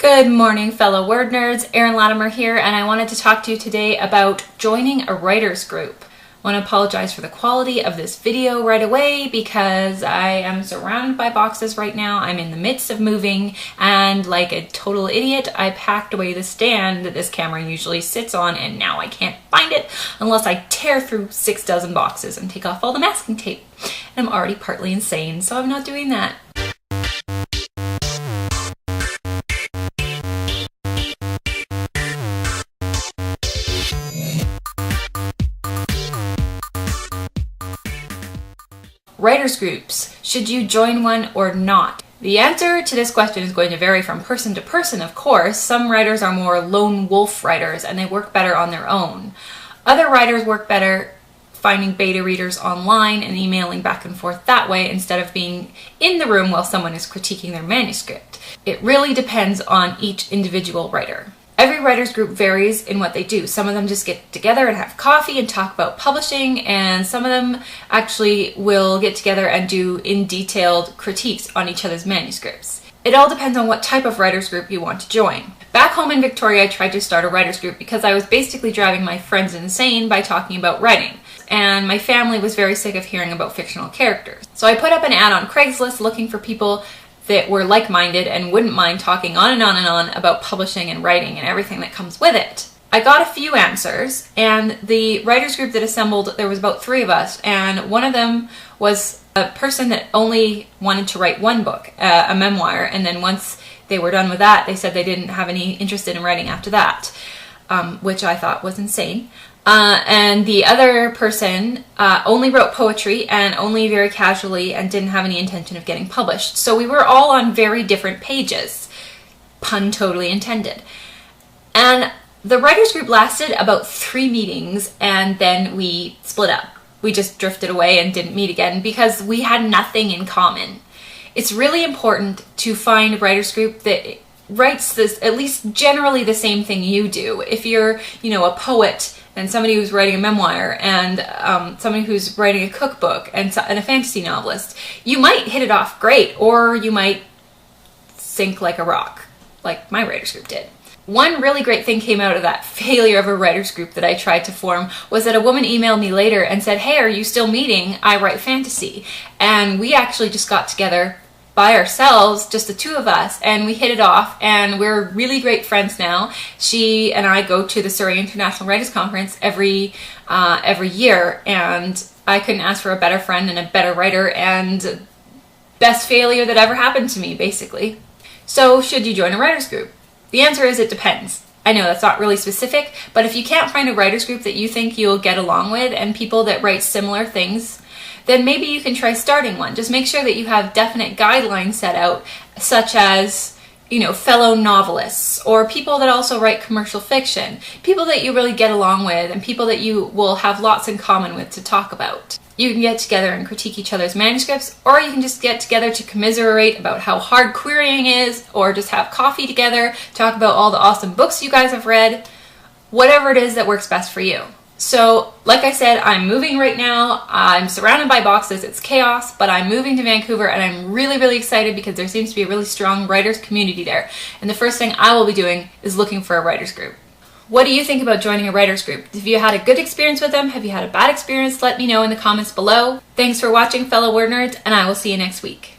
Good morning, fellow word nerds. Erin Latimer here, and I wanted to talk to you today about joining a writers group. I want to apologize for the quality of this video right away because I am surrounded by boxes right now. I'm in the midst of moving, and like a total idiot, I packed away the stand that this camera usually sits on, and now I can't find it unless I tear through 6 dozen boxes and take off all the masking tape. And I'm already partly insane, so I'm not doing that. Writers groups. Should you join one or not? The answer to this question is going to vary from person to person, of course. Some writers are more lone wolf writers and they work better on their own. Other writers work better finding beta readers online and emailing back and forth that way instead of being in the room while someone is critiquing their manuscript. It really depends on each individual writer. Every writers group varies in what they do. Some of them just get together and have coffee and talk about publishing, and some of them actually will get together and do in-detailed critiques on each other's manuscripts. It all depends on what type of writers group you want to join. Back home in Victoria, I tried to start a writers group because I was basically driving my friends insane by talking about writing, and my family was very sick of hearing about fictional characters. So I put up an ad on Craigslist looking for people that were like-minded and wouldn't mind talking on and on and on about publishing and writing and everything that comes with it. I got a few answers, and the writers group that assembled, there was about 3 of us, and one of them was a person that only wanted to write one book, a memoir, and then once they were done with that, they said they didn't have any interest in writing after that, which I thought was insane. And the other person only wrote poetry and only very casually and didn't have any intention of getting published. So we were all on very different pages. Pun totally intended. And the writers group lasted about 3 meetings and then we split up. We just drifted away and didn't meet again because we had nothing in common. It's really important to find a writers group that writes this, at least generally the same thing you do. If you're, a poet and somebody who's writing a memoir and somebody who's writing a cookbook and a fantasy novelist, you might hit it off great, or you might sink like a rock, like my writers group did. One really great thing came out of that failure of a writers group that I tried to form was that a woman emailed me later and said, "Hey, are you still meeting? I write fantasy." And we actually just got together by ourselves, just the 2 of us, and we hit it off, and we're really great friends now. She and I go to the Surrey International Writers Conference every year, and I couldn't ask for a better friend and a better writer, and best failure that ever happened to me, basically. So, should you join a writers group? The answer is it depends. I know that's not really specific, but if you can't find a writers group that you think you'll get along with and people that write similar things, then maybe you can try starting one. Just make sure that you have definite guidelines set out, such as, fellow novelists, or people that also write commercial fiction, people that you really get along with, and people that you will have lots in common with to talk about. You can get together and critique each other's manuscripts, or you can just get together to commiserate about how hard querying is, or just have coffee together, talk about all the awesome books you guys have read, whatever it is that works best for you. So, like I said, I'm moving right now. I'm surrounded by boxes. It's chaos, but I'm moving to Vancouver, and I'm really, really excited because there seems to be a really strong writers community there. And the first thing I will be doing is looking for a writers group. What do you think about joining a writers group? Have you had a good experience with them? Have you had a bad experience? Let me know in the comments below. Thanks for watching, fellow word nerds, and I will see you next week.